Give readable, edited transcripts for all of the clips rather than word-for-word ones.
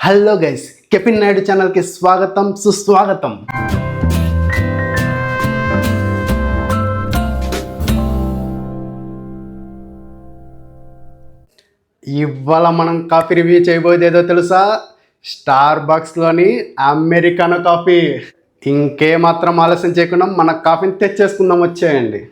Hello guys, caffeine Naidu ఛానల్కి స్వాగతం సుస్వాగతం. ఇవాళ మనం కాఫీ రివ్యూ చేయబోయేది ఏదో తెలుసా? స్టార్ బక్స్లోని అమెరికానో కాఫీ. ఇంకేమాత్రం ఆలస్యం చేయకుండా మన కాఫీని తెచ్చేసుకుందాం, వచ్చేయండి.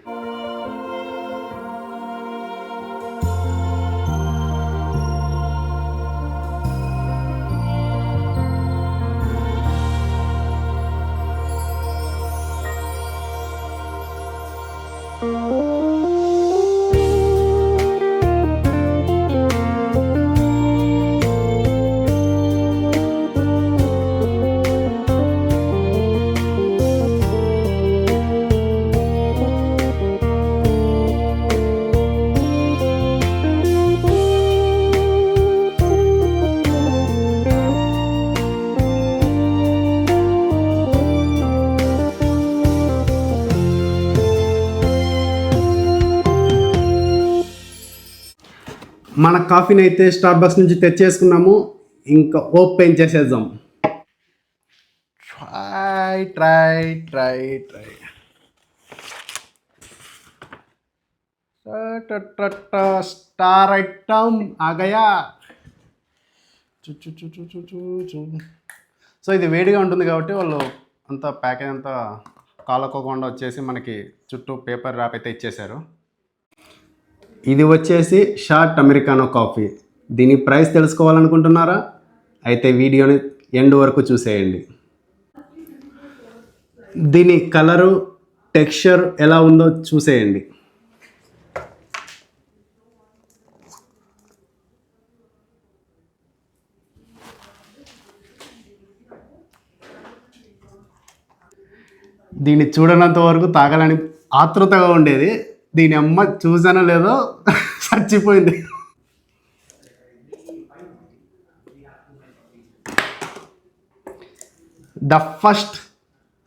మన కాఫీని అయితే స్టార్ బక్స్ నుంచి తెచ్చేసుకున్నాము. ఇంకా ఓపెన్ చేసేద్దాం. Try try try try star item ఆగయా. సో ఇది వేడిగా ఉంటుంది కాబట్టి వాళ్ళు అంతా ప్యాకేజ్ అంతా కాలకోకుండా వచ్చేసి మనకి చుట్టూ పేపర్ ర్యాప్ అయితే ఇచ్చేశారు. ఇది వచ్చేసి షార్ట్ అమెరికానో కాఫీ. దీని ప్రైస్ తెలుసుకోవాలనుకుంటున్నారా? అయితే వీడియోని ఎండ్ వరకు చూసేయండి. దీని కలరు, టెక్స్చర్ ఎలా ఉందో చూసేయండి. దీన్ని చూడనంత వరకు తాగాలని ఆతృతగా ఉండేది. దీని అమ్మ చూసానో లేదో చచ్చిపోయింది. The first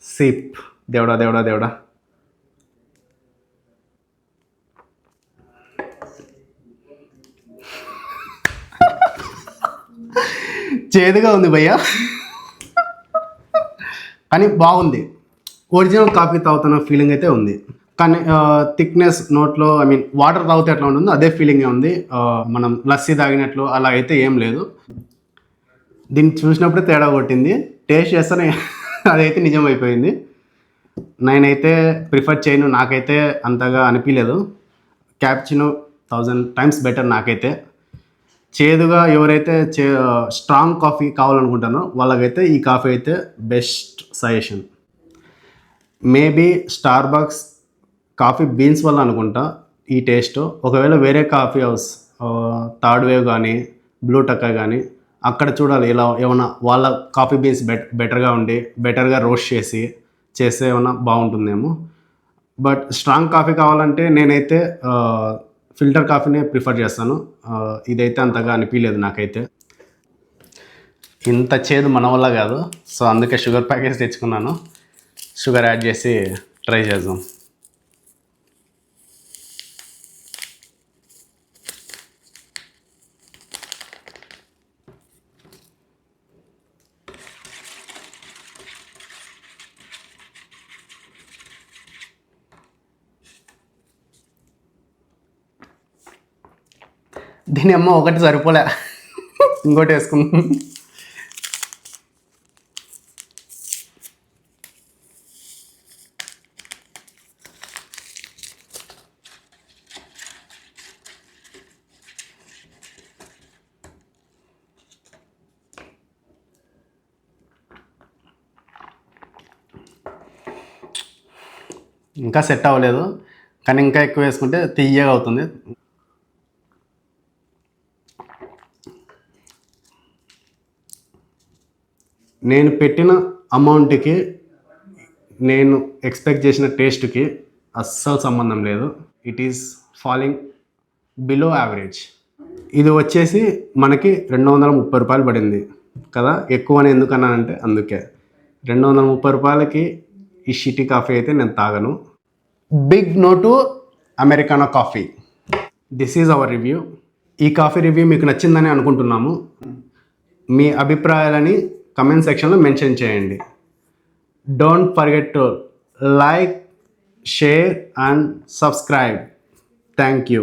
SIP. దేవుడా దేవుడా దేవుడా, చేదుగా ఉంది భయ్యా, కానీ బాగుంది. ఒరిజినల్ కాఫీ తాగుతున్న ఫీలింగ్ అయితే ఉంది. కానీ థిక్నెస్ నోట్లో, ఐ మీన్ వాటర్ తాగితే ఎట్లా ఉంటుందో అదే ఫీలింగే ఉంది. మనం లస్సీ తాగినట్లు అలా అయితే ఏం లేదు. దీన్ని చూసినప్పుడే తేడా కొట్టింది. టేస్ట్ చేస్తేనే అదైతే నిజం అయిపోయింది. నేనైతే ప్రిఫర్ చేయను, నాకైతే అంతగా అనిపించలేదు. క్యాప్చినో 1000 టైమ్స్ బెటర్ నాకైతే. చేదుగా ఎవరైతే స్ట్రాంగ్ కాఫీ కావాలనుకుంటారో వాళ్ళకైతే ఈ కాఫీ అయితే best suggestion. Maybe Starbucks coffee beans వల్ల అనుకుంటా ఈ టేస్ట్. ఒకవేళ వేరే కాఫీ హౌస్, థర్డ్ వేవ్ కానీ బ్లూ టక్కా కానీ అక్కడ చూడాలి ఇలా ఏమన్నా వాళ్ళ కాఫీ బీన్స్ బెటర్గా ఉండి బెటర్గా రోస్ట్ చేస్తే ఏమన్నా బాగుంటుందేమో. బట్ స్ట్రాంగ్ కాఫీ కావాలంటే నేనైతే ఫిల్టర్ కాఫీనే ప్రిఫర్ చేస్తాను. ఇదైతే అంతగా అనిపించలేదు నాకైతే. ఇంత చేదు మన వల్ల కాదు, సో అందుకే షుగర్ ప్యాకేజ్ తెచ్చుకున్నాను. షుగర్ యాడ్ చేసి ట్రై చేద్దాం. దీని అమ్మ ఒకటి సరిపోలే, ఇంకోటి వేసుకుందాం. ఇంకా సెట్ అవ్వలేదు, కానీ ఇంకా ఎక్కువ వేసుకుంటే తీయగా అవుతుంది. నేను పెట్టిన అమౌంట్కి నేను ఎక్స్పెక్ట్ చేసిన టేస్ట్కి అస్సలు సంబంధం లేదు. It is falling below average. ఇది వచ్చేసి మనకి 230 రూపాయలు పడింది కదా. ఎక్కువ అని ఎందుకన్నానంటే అందుకే. 230 రూపాయలకి ఈ షిటీ కాఫీ అయితే నేను తాగను. Big no to Americano coffee. This is our review. ఈ కాఫీ రివ్యూ మీకు నచ్చిందని అనుకుంటున్నాము. మీ అభిప్రాయాలని కమెంట్ సెక్షన్లో మెన్షన్ చేయండి. Don't forget to like, share and subscribe. Thank you.